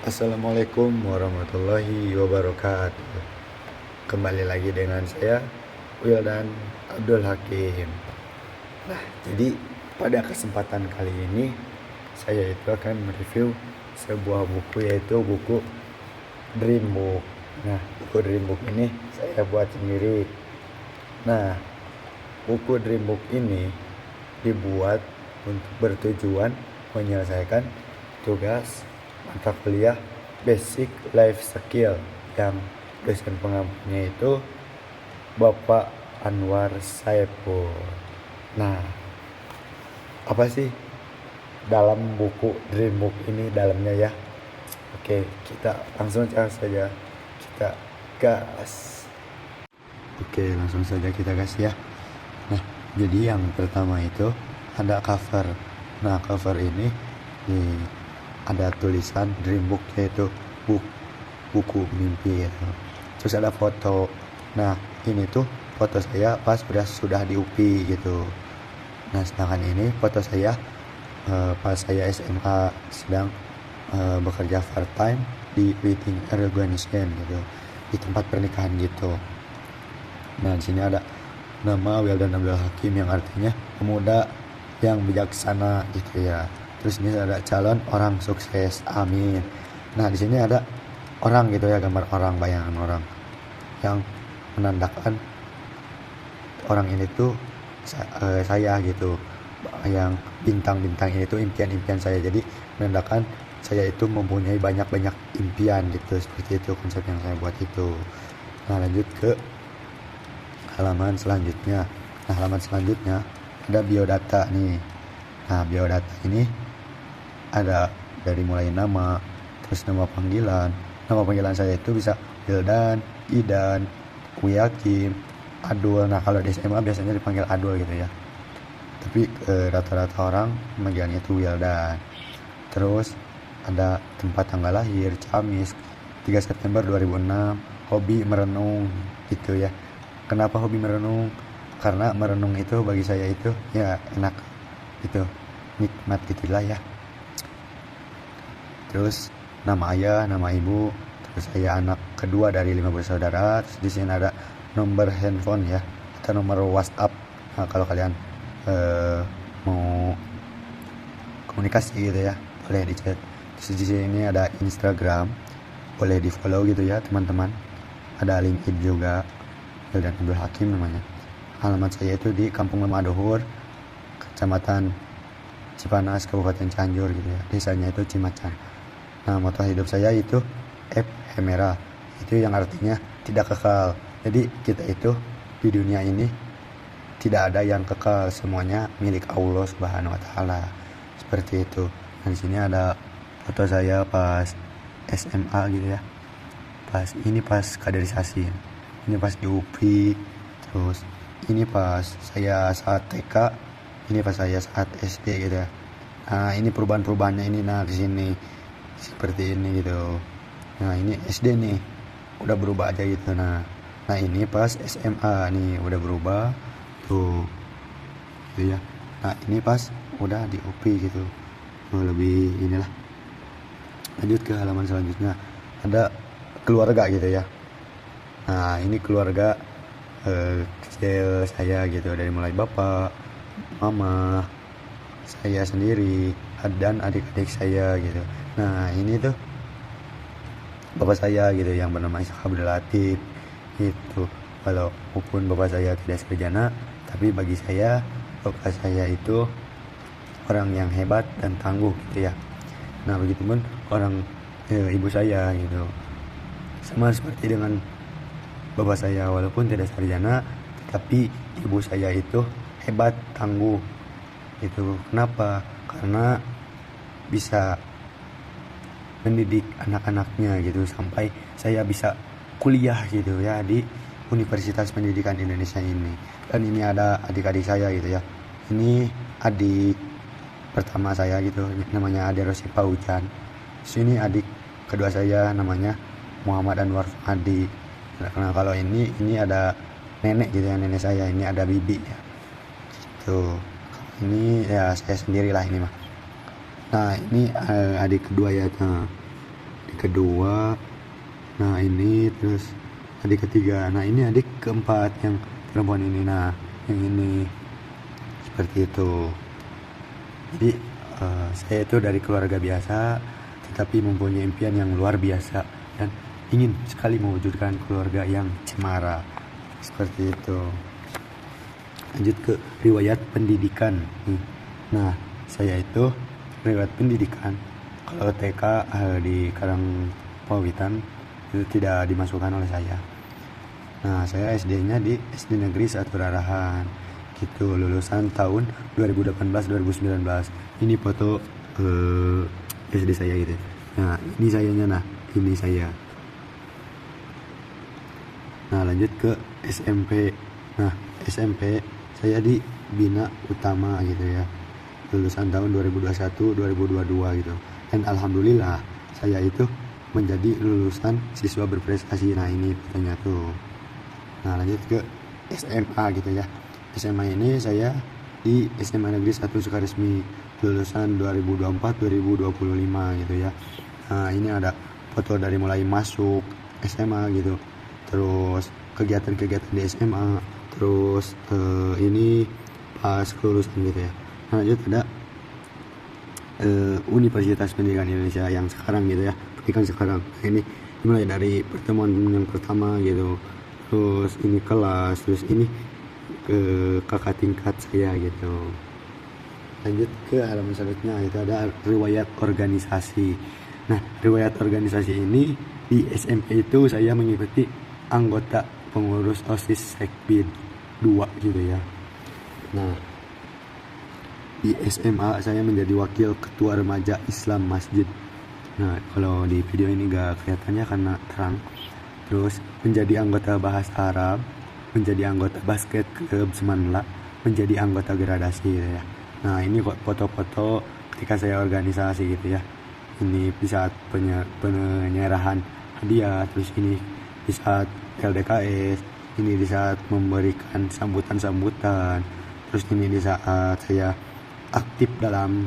Assalamualaikum warahmatullahi wabarakatuh. Kembali lagi dengan saya Wildan Abdul Hakim. Nah, jadi pada kesempatan kali ini saya itu akan mereview sebuah buku, yaitu buku Dream Book. Nah, buku Dream Book ini saya buat sendiri. Nah, buku Dream Book ini dibuat untuk bertujuan menyelesaikan tugas mata kuliah Basic Life Skill yang dosen pengampunya itu Bapak Anwar Saipul. Nah, apa sih dalam buku Dream Book ini dalamnya ya? Oke, kita langsung saja kita gas. Oke, langsung saja kita gas ya. Nah, jadi yang pertama itu ada cover. Nah, cover ini ada tulisan Dream Book, yaitu buku mimpi gitu. Terus ada foto. Nah, ini tuh foto saya pas sudah di UPI gitu. Nah, sedangkan ini foto saya pas saya SMA sedang bekerja part time di wedding organization gitu, di tempat pernikahan gitu. Nah, di sini ada nama Wildan Abdul Hakim yang artinya pemuda yang bijaksana gitu ya. Terus ini ada calon orang sukses, amin. Nah, di sini ada orang gitu ya, gambar orang, bayangan orang yang menandakan orang ini tuh saya gitu. Yang bintang-bintang ini tuh impian-impian saya. Jadi menandakan saya itu mempunyai banyak-banyak impian gitu. Seperti itu konsep yang saya buat itu. Nah, lanjut ke halaman selanjutnya. Nah, halaman selanjutnya ada biodata nih. Nah, biodata ini ada dari mulai nama, terus nama panggilan. Nama panggilan saya itu bisa Wildan, Idan, Wiyakim, Adul. Nah, kalau di SMA biasanya dipanggil Adul gitu ya. Tapi rata-rata orang panggilannya itu Wildan. Terus ada tempat tanggal lahir, Ciamis, 3 September 2006. Hobi merenung gitu ya. Kenapa hobi merenung? Karena merenung itu bagi saya itu ya enak gitu, nikmat gitulah ya. Terus nama ayah, nama ibu, terus saya anak kedua dari 5 bersaudara. Terus di sini ada nomor handphone ya, atau nomor WhatsApp. Nah, kalau kalian mau komunikasi gitu ya, boleh di chat. Terus di sini ada Instagram, boleh di follow gitu ya teman-teman. Ada LinkedIn juga, Wildan Abdul Hakim namanya. Alamat saya itu di Kampung Lemaduhur, Kecamatan Cipanas, Kabupaten Cianjur gitu ya. Desanya itu Cimacan. Nah, moto hidup saya itu efemera, itu yang artinya tidak kekal. Jadi kita itu di dunia ini tidak ada yang kekal, semuanya milik Allah Subhanahu wa taala. Seperti itu. Nah, di sini ada foto saya pas SMA gitu ya. Pas kaderisasi. Ini pas di UPI. Terus ini pas saya saat TK, ini pas saya saat SD gitu ya. Nah, ini perubahan-perubahannya ini. Nah, di sini seperti ini gitu. Nah, ini SD nih udah berubah aja gitu. Nah ini pas SMA nih udah berubah tuh gitu ya. Nah, ini pas udah di UPI gitu. Lebih inilah. Lanjut ke halaman selanjutnya, ada keluarga gitu ya. Nah, ini keluarga kecil saya gitu, dari mulai bapak, mama, saya sendiri, dan adik-adik saya gitu. Nah, ini tuh bapak saya gitu yang bernama Ishak Abdul Latif gitu. Walaupun bapak saya tidak sarjana, tapi bagi saya bapak saya itu orang yang hebat dan tangguh gitu ya. Nah, begitupun orang ibu saya gitu. Sama seperti dengan bapak saya, walaupun tidak sarjana, tapi ibu saya itu hebat, tangguh gitu. Kenapa? Karena bisa mendidik anak-anaknya gitu sampai saya bisa kuliah gitu ya di Universitas Pendidikan Indonesia ini. Dan ini ada adik-adik saya gitu ya. Ini adik pertama saya gitu, namanya Ade Rosi Paujan. Sini adik kedua saya namanya Muhammad Anwar Fadi. Nah, kalau ini ada nenek gitu ya, nenek saya ini ada bibi ya. Tuh. Ini ya saya sendirilah ini mah. Nah, ini adik kedua ya. adik kedua, nah ini terus adik ketiga, nah ini adik keempat yang perempuan ini, nah yang ini seperti itu. Jadi saya itu dari keluarga biasa tetapi mempunyai impian yang luar biasa dan ingin sekali mewujudkan keluarga yang cemara seperti itu. Lanjut ke riwayat pendidikan nih. Nah saya itu riwayat pendidikan kalau TK di Karangpawitan itu tidak dimasukkan oleh saya. Nah saya SD-nya di SD Negeri 1 Rarahan gitu, lulusan tahun 2018-2019. Ini foto SD saya gitu. Nah ini sayanya, nah ini saya. Nah lanjut ke SMP. Nah SMP saya di Bina Utama gitu ya, lulusan tahun 2021-2022 gitu. Dan alhamdulillah saya itu menjadi lulusan siswa berprestasi. Nah ini fotonya tuh. Nah lanjut ke SMA gitu ya. SMA ini saya di SMA Negeri 1 Sukaresmi, lulusan 2024-2025 gitu ya. Nah ini ada foto dari mulai masuk SMA gitu, terus kegiatan-kegiatan di SMA, terus ini pas kelulusan gitu ya. Nah lanjut ada Universitas Pendidikan Indonesia yang sekarang gitu ya, pendidikan sekarang. Nah, ini dimulai dari pertemuan yang pertama gitu, terus ini kelas, terus ini ke kakak tingkat saya gitu. Lanjut ke halaman selanjutnya, itu ada riwayat organisasi. Nah riwayat organisasi ini di SMP itu saya mengikuti anggota pengurus OSIS Sekbid 2 gitu ya. Nah di SMA saya menjadi wakil ketua remaja Islam Masjid. Nah kalau di video ini gak kelihatannya karena terang. Terus menjadi anggota bahasa Arab, menjadi anggota basket klub Semanla, menjadi anggota gradasi gitu ya. Nah ini kok foto-foto ketika saya organisasi gitu ya. Ini di saat penyerahan hadiah, terus ini di saat LDKS, ini di saat memberikan sambutan-sambutan, terus ini di saat saya aktif dalam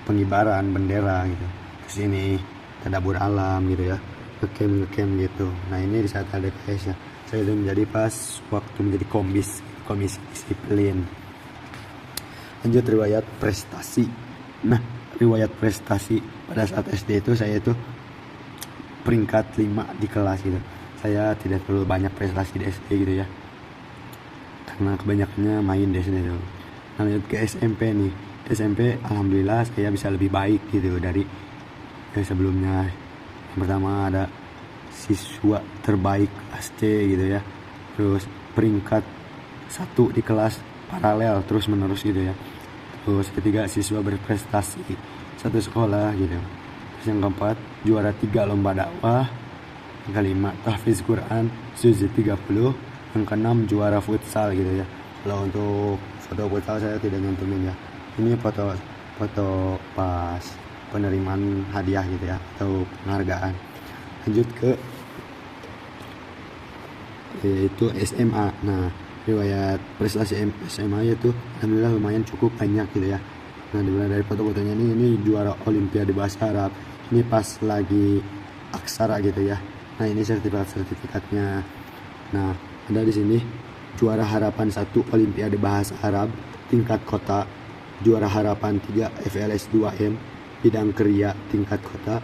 pengibaran bendera gitu. Terus ini tadabur alam gitu ya, ngecamp gitu. Nah ini di saat LDKS ya, saya itu menjadi pas waktu menjadi komisi disiplin. Lanjut riwayat prestasi. Nah riwayat prestasi pada saat SD itu saya itu peringkat 5 di kelas gitu. Saya tidak terlalu banyak prestasi di SD gitu ya, karena kebanyakannya main di SD itu. Lanjut ke SMP nih. SMP alhamdulillah saya bisa lebih baik gitu dari sebelumnya. Yang pertama ada siswa terbaik kelas C gitu ya, terus peringkat 1 di kelas paralel terus menerus gitu ya. Terus ketiga siswa berprestasi satu sekolah gitu. Terus yang keempat juara 3 lomba dakwah. Yang kelima tahfiz Quran juz 30. Yang keenam juara futsal gitu ya. Kalau untuk foto futsal saya tidak nyantumin ya. Ini foto pas penerimaan hadiah gitu ya, atau penghargaan. Lanjut ke yaitu SMA. Nah riwayat prestasi SMA itu alhamdulillah lumayan cukup banyak gitu ya. Nah dimulai dari foto-fotonya ini juara Olimpiade Bahasa Arab, ini pas lagi aksara gitu ya. Nah ini sertifikatnya. Nah ada di sini juara harapan 1 Olimpiade Bahasa Arab tingkat kota, juara harapan 3 FLS 2M bidang kriya tingkat kota,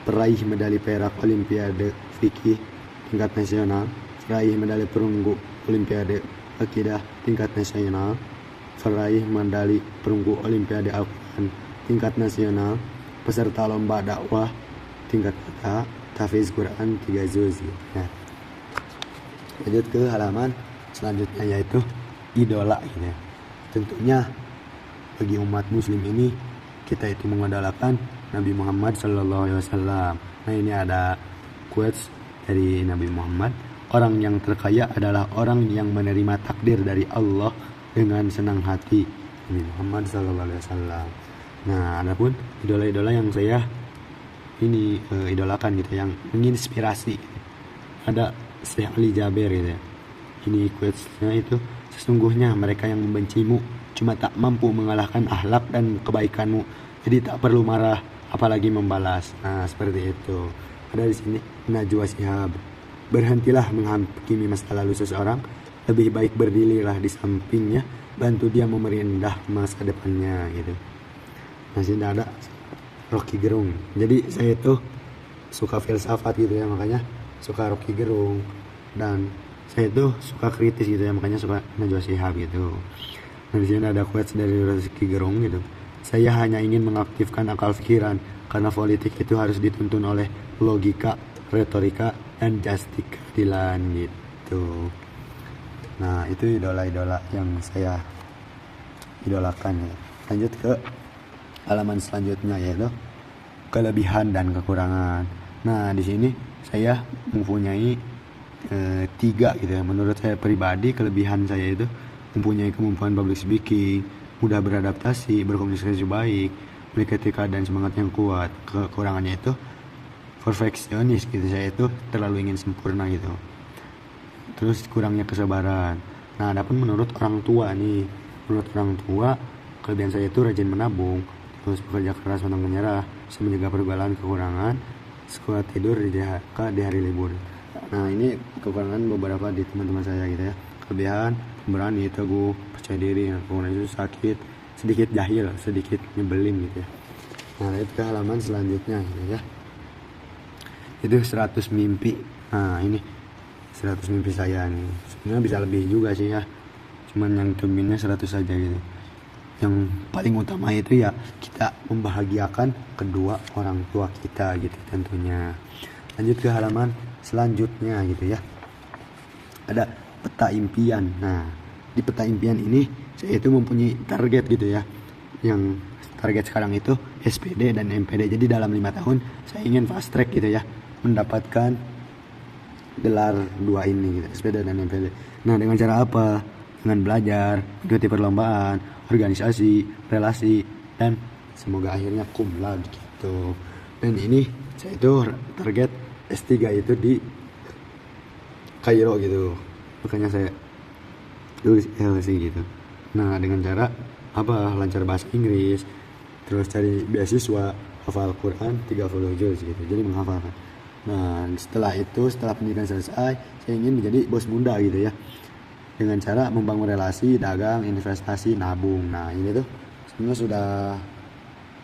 peraih medali perak Olimpiade Fikih tingkat nasional, peraih medali perunggu Olimpiade Akidah tingkat nasional, peraih medali perunggu Olimpiade Al-Quran tingkat nasional, peserta lomba dakwah tingkat kota, tahfiz Quran 3 juz. Nah, lanjut ke halaman selanjutnya yaitu idola gitu ya. Tentunya bagi umat muslim ini kita itu mengandalkan Nabi Muhammad SAW. Nah ini ada quotes dari Nabi Muhammad. Orang yang terkaya adalah orang yang menerima takdir dari Allah dengan senang hati. Nabi Muhammad SAW. Nah adapun idola-idola yang saya ini idolakan gitu, yang menginspirasi, ada Syekh Ali Jaber gitu ya. Ini quotesnya itu, sesungguhnya mereka yang membencimu cuma tak mampu mengalahkan akhlak dan kebaikanmu. Jadi tak perlu marah apalagi membalas. Nah, seperti itu. Ada di sini Najwa Shihab. Berhentilah menghakimi masa lalu seseorang, lebih baik berdirilah di sampingnya, bantu dia memerindah masa depannya gitu. Nah, sini ada Rocky Gerung. Jadi saya itu suka filsafat gitu ya, makanya suka Rocky Gerung, dan saya itu suka kritis gitu ya, makanya suka Najwa Shihab gitu. Nah, di sini ada quotes dari Rocky Gerung gitu. Saya hanya ingin mengaktifkan akal pikiran karena politik itu harus dituntun oleh logika, retorika, dan justika keadilan gitu. Nah, itu idola-idola yang saya idolakan ya. Lanjut ke halaman selanjutnya, yaitu kelebihan dan kekurangan. Nah, di sini saya mempunyai 3 gitu ya. Menurut saya pribadi, kelebihan saya itu mempunyai kemampuan public speaking, mudah beradaptasi, berkomunikasi baik, memiliki keadaan semangat yang kuat. Kekurangannya itu perfeksionis gitu, saya itu terlalu ingin sempurna gitu. Terus kurangnya kesabaran. Nah, adapun menurut orang tua nih, menurut orang tua kelebihan saya itu rajin menabung, terus bekerja keras pantang menyerah, bisa menjaga pergaulan, kekurangan sekuat tidur di hari libur. Nah, ini kekurangan beberapa di teman-teman saya gitu ya. Kelebihan berani, teguh, percaya diri. Nah, kekurangan itu sakit, sedikit jahil, sedikit nyebelin gitu ya. Nah, itu ke halaman selanjutnya gitu ya. Itu 100 mimpi. Nah, ini 100 mimpi saya nih. Sebenarnya bisa lebih juga sih ya, cuman yang kelebihannya 100 saja gitu. Yang paling utama itu ya kita membahagiakan kedua orang tua kita gitu tentunya. Lanjut ke halaman selanjutnya gitu ya. Ada peta impian. Nah, di peta impian ini saya itu mempunyai target gitu ya. Yang target sekarang itu SPD dan MPD. Jadi dalam 5 tahun saya ingin fast track gitu ya, mendapatkan gelar 2 ini gitu, SPD dan MPD. Nah, dengan cara apa? Dengan belajar, mengikuti perlombaan, organisasi, relasi, dan semoga akhirnya cum laude gitu. Dan ini saya itu target S3 itu di Kairo gitu, makanya saya tulis LC gitu. Nah, dengan cara apa? Lancar bahasa Inggris, terus cari beasiswa, hafal Quran 30 juz gitu, jadi menghafalkan. Nah, setelah pendidikan selesai, saya ingin menjadi bos muda gitu ya, dengan cara membangun relasi, dagang, investasi, nabung. Nah, ini tuh sebenarnya sudah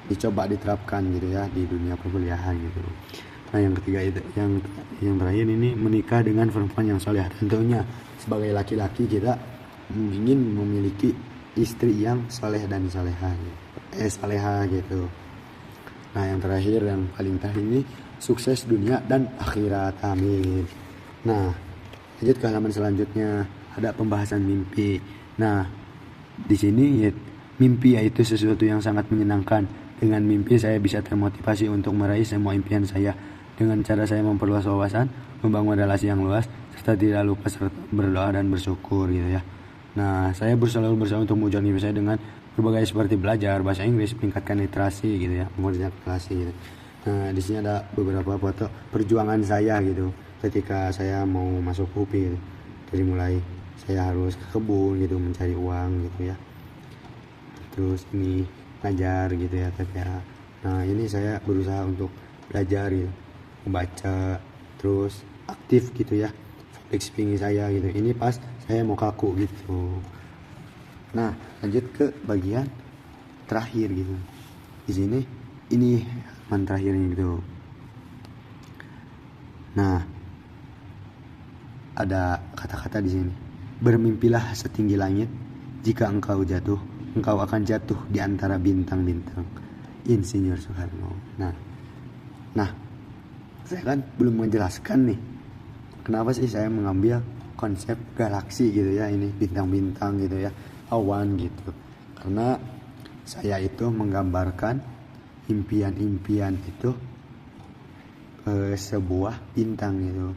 dicoba diterapkan gitu ya di dunia perkuliahan gitu. Nah, yang ketiga itu yang terakhir ini menikah dengan perempuan yang soleh. Tentunya sebagai laki-laki kita ingin memiliki istri yang soleh dan soleha gitu. Nah, yang terakhir, yang paling terakhir ini sukses dunia dan akhirat, amin. Nah, lanjut ke halaman selanjutnya, ada pembahasan mimpi. Nah, di sini ya, mimpi yaitu sesuatu yang sangat menyenangkan. Dengan mimpi saya bisa termotivasi untuk meraih semua impian saya. Dengan cara saya memperluas wawasan, membangun relasi yang luas, serta tidak lupa berdoa dan bersyukur gitu ya. Nah, saya selalu berusaha untuk mewujudkan mimpi saya dengan berbagai seperti belajar bahasa Inggris, meningkatkan literasi gitu ya, menguasai literasi gitu. Nah, di sini ada beberapa foto perjuangan saya gitu ketika saya mau masuk UPI gitu. Dari mulai saya harus ke kebun gitu mencari uang gitu ya, terus ini ngajar gitu ya TPA. Nah, ini saya berusaha untuk belajar gitu, membaca, terus aktif gitu ya public speaking saya gitu. Ini pas saya mau kaku gitu. Nah, lanjut ke bagian terakhir gitu. Di sini ini halaman terakhirnya gitu. Nah, ada kata-kata di sini. Bermimpilah setinggi langit, jika engkau jatuh, engkau akan jatuh di antara bintang-bintang. Insinyur Soekarno. Nah, saya kan belum menjelaskan nih, kenapa sih saya mengambil konsep galaksi gitu ya, ini bintang-bintang gitu ya, awan gitu. Karena saya itu menggambarkan impian-impian itu sebuah bintang gitu.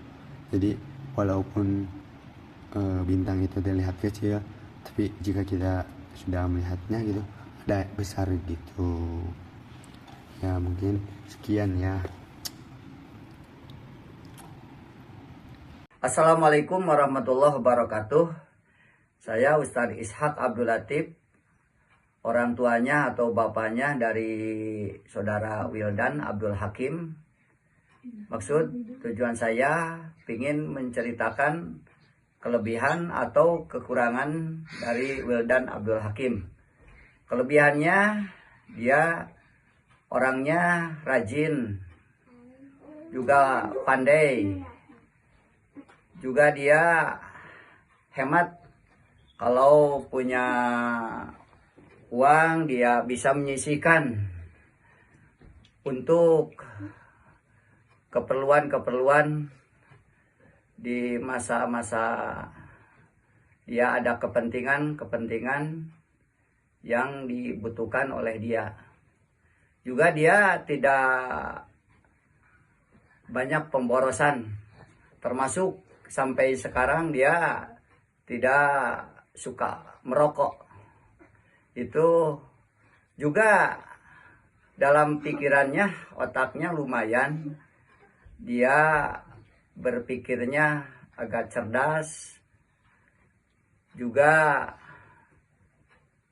Jadi walaupun bintang itu terlihat kecil, tapi jika kita sudah melihatnya gitu, ada besar gitu. Ya, mungkin sekian ya. orang tuanya atau bapaknya dari saudara Wildan Abdul Hakim. Maksud tujuan saya ingin menceritakan kelebihan atau kekurangan dari Wildan Abdul Hakim. Kelebihannya, dia orangnya rajin, juga pandai, juga dia hemat. Kalau punya uang dia bisa menyisihkan untuk keperluan-keperluan di masa-masa dia ada kepentingan yang dibutuhkan oleh dia. Juga dia tidak banyak pemborosan, termasuk sampai sekarang dia tidak suka merokok. Itu juga dalam pikirannya, otaknya lumayan, dia berpikirnya agak cerdas, juga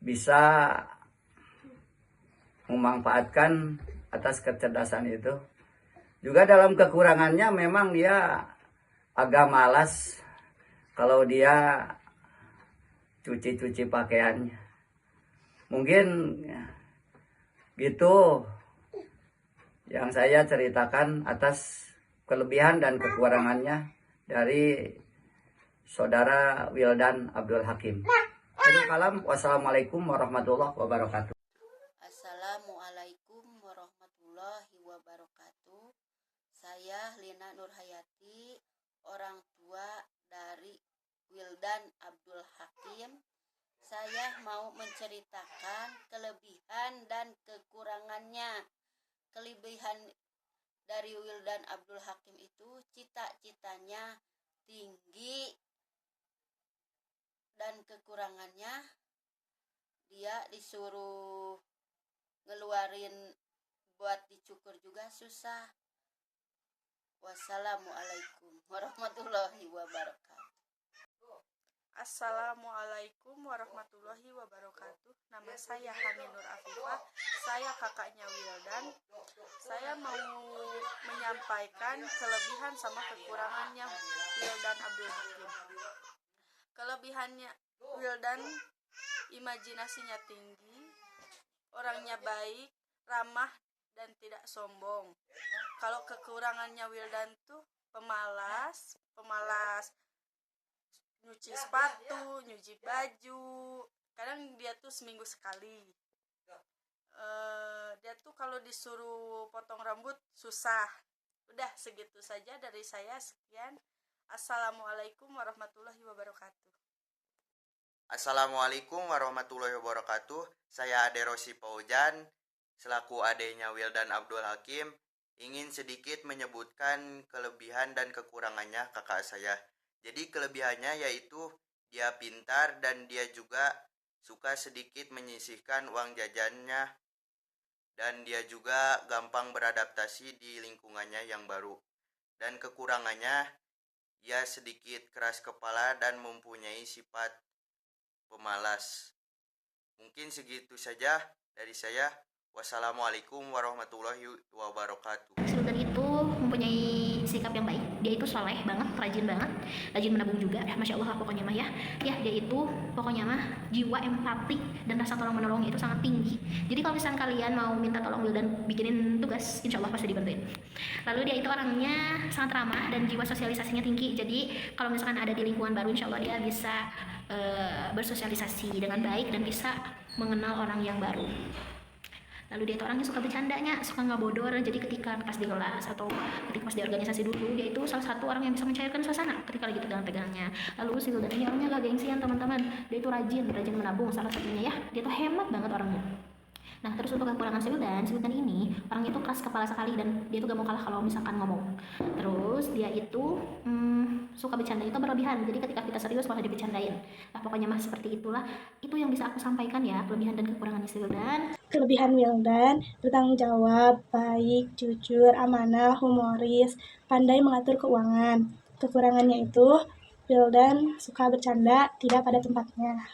bisa memanfaatkan atas kecerdasan itu. Juga dalam kekurangannya memang dia agak malas kalau dia cuci-cuci pakaiannya. Mungkin gitu yang saya ceritakan atas kelebihan dan kekurangannya dari saudara Wildan Abdul Hakim. Wassalamualaikum warahmatullahi wabarakatuh. Assalamualaikum warahmatullahi wabarakatuh. Saya Lina Nurhayati, orang tua dari Wildan Abdul Hakim. Saya mau menceritakan kelebihan dan kekurangannya. Kelebihan dari Wildan Abdul Hakim itu cita-citanya tinggi, dan kekurangannya dia disuruh ngeluarin buat dicukur juga susah. Wassalamualaikum warahmatullahi wabarakatuh. Assalamualaikum warahmatullahi wabarakatuh. Nama saya Hani Nur Afifah. Saya kakaknya Wildan. Saya mau menyampaikan kelebihan sama kekurangannya Wildan Abdul Hakim. Kelebihannya Wildan, imajinasinya tinggi, orangnya baik, ramah, dan tidak sombong. Kalau kekurangannya Wildan tuh pemalas, nyuci sepatu, nyuci baju. Kadang dia tuh seminggu sekali. Dia tuh kalau disuruh potong rambut susah. Udah segitu saja dari saya, sekian. Assalamualaikum warahmatullahi wabarakatuh. Assalamualaikum warahmatullahi wabarakatuh. Saya Ade Rosi Paujan, selaku adenya Wildan Abdul Hakim, ingin sedikit menyebutkan kelebihan dan kekurangannya kakak saya. Jadi kelebihannya yaitu dia pintar dan dia juga suka sedikit menyisihkan uang jajannya, dan dia juga gampang beradaptasi di lingkungannya yang baru. Dan kekurangannya, ia sedikit keras kepala dan mempunyai sifat pemalas. Mungkin segitu saja dari saya. Wassalamualaikum warahmatullahi wabarakatuh. Sultan itu mempunyai sikap yang baik. Dia itu soleh banget, rajin menabung juga. Masya Allah pokoknya mah ya. Ya dia itu pokoknya mah jiwa empatik dan rasa tolong menolong itu sangat tinggi. Jadi kalau misalnya kalian mau minta tolong Wildan bikinin tugas, insya Allah pasti dibantuin. Lalu dia itu orangnya sangat ramah dan jiwa sosialisasinya tinggi. Jadi kalau misalkan ada di lingkungan baru, insya Allah dia bisa bersosialisasi dengan baik dan bisa mengenal orang yang baru. Lalu dia itu orangnya suka bercandanya, suka ngabodor. Jadi ketika pas di kelas atau ketika pas di organisasi dulu, dia itu salah satu orang yang bisa mencairkan suasana ketika lagi tegang tegangnya. Lalu si Wildan ini orangnya gak gengsian teman-teman. Dia itu rajin menabung salah satunya ya. Dia tuh hemat banget orangnya. Nah terus untuk kekurangan si Wildan ini orangnya itu keras kepala sekali dan dia tuh gak mau kalah kalau misalkan ngomong. Terus dia itu suka bercanda itu berlebihan, jadi ketika kita serius malah dibercandain. Nah pokoknya mah seperti itulah, itu yang bisa aku sampaikan ya, kelebihan dan kekurangan si Wildan. Kelebihan Wildan, bertanggung jawab, baik, jujur, amanah, humoris, pandai mengatur keuangan. Kekurangannya itu, Wildan suka bercanda, tidak pada tempatnya.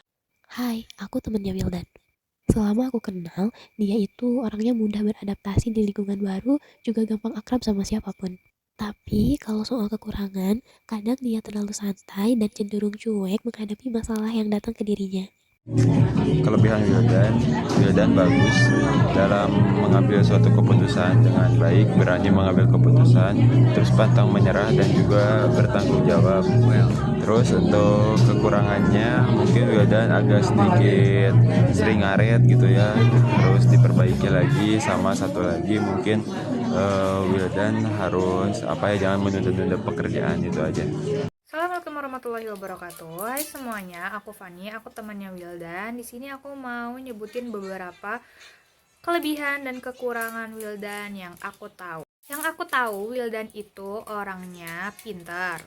Hai, aku temennya Wildan. Selama aku kenal, dia itu orangnya mudah beradaptasi di lingkungan baru, juga gampang akrab sama siapapun. Tapi kalau soal kekurangan, kadang dia terlalu santai dan cenderung cuek menghadapi masalah yang datang ke dirinya. Kelebihan Wildan bagus dalam mengambil suatu keputusan dengan baik, berani mengambil keputusan, terus pantang menyerah dan juga bertanggung jawab. Terus untuk kekurangannya mungkin Wildan agak sedikit sering ngaret gitu ya, terus diperbaiki lagi. Sama satu lagi mungkin Wildan harus jangan menunda-nunda pekerjaan, itu aja. Assalamualaikum warahmatullahi wabarakatuh. Hai semuanya, aku Fani, aku temannya Wildan. Di sini aku mau nyebutin beberapa kelebihan dan kekurangan Wildan yang aku tahu. Yang aku tahu, Wildan itu orangnya pintar,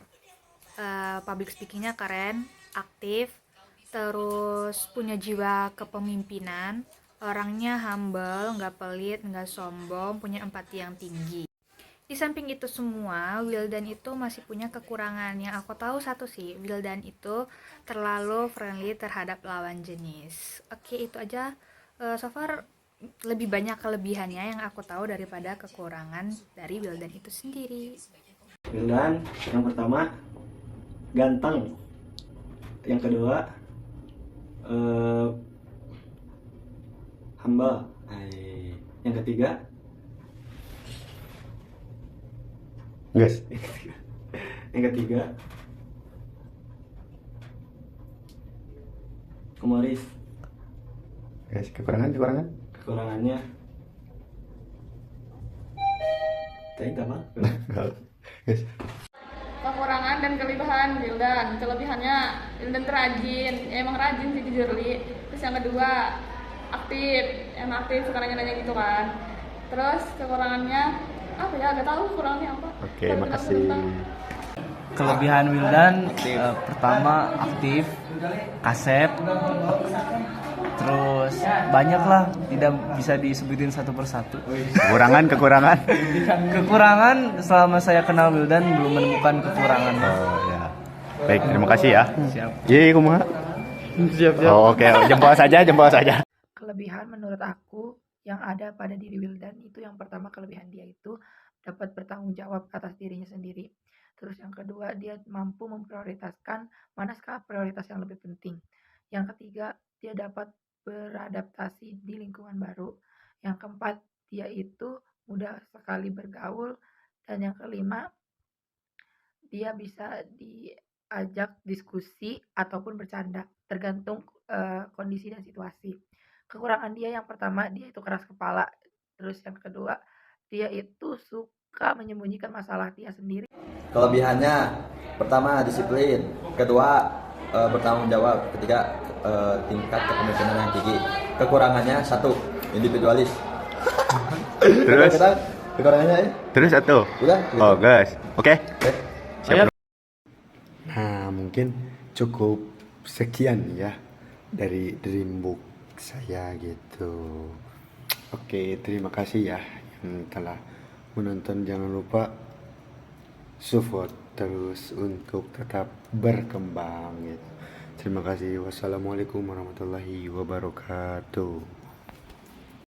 public speakingnya keren, aktif, terus punya jiwa kepemimpinan, orangnya humble, nggak pelit, nggak sombong, punya empati yang tinggi. Di samping itu semua, Wildan itu masih punya kekurangan. Yang aku tahu satu sih, Wildan itu terlalu friendly terhadap lawan jenis. Oke, itu aja. So far lebih banyak kelebihannya yang aku tahu daripada kekurangan dari Wildan itu sendiri. Wildan yang pertama ganteng, yang kedua humble, yang ketiga Guys, yang ketiga humoris. guys, kekurangannya Tadi apa? guys. Kekurangan dan kelebihan Wildan. Kelebihannya Wildan tuh rajin, emang rajin sih jujur Li. Terus yang kedua aktif, emang aktif suka nanya-nanya gitu kan. Terus kekurangannya apa ya, gak tahu kurangnya apa. Oke, makasih. Kelebihan Wildan pertama aktif, kasep, terus banyak lah, tidak bisa disebutin satu persatu. Kekurangan selama saya kenal Wildan belum menemukan kekurangan. Oh ya, baik, terima kasih ya. Siap. Iya, kumaha? Siap. Oh, oke, jempol saja. Kelebihan menurut aku yang ada pada diri Wildan itu, yang pertama kelebihan dia itu dapat bertanggung jawab atas dirinya sendiri. Terus yang kedua, dia mampu memprioritaskan mana skala prioritas yang lebih penting. Yang ketiga, dia dapat beradaptasi di lingkungan baru. Yang keempat, dia itu mudah sekali bergaul. Dan yang kelima, dia bisa diajak diskusi ataupun bercanda, tergantung kondisi dan situasi. Kekurangan dia yang pertama, dia itu keras kepala. Terus yang kedua, dia itu suka menyembunyikan masalah dia sendiri. Kelebihannya pertama disiplin, kedua bertanggung jawab, ketiga tingkat kepemimpinan yang tinggi. Kekurangannya satu, individualis. Terus kekurangannya terus satu. Udah gitu. Oh, guys. Oke. Siap. Nah, mungkin cukup sekian ya dari Dreambook saya gitu. Oke, terima kasih ya yang telah menonton. Jangan lupa support terus untuk tetap berkembang gitu. Terima kasih. Wassalamualaikum warahmatullahi wabarakatuh.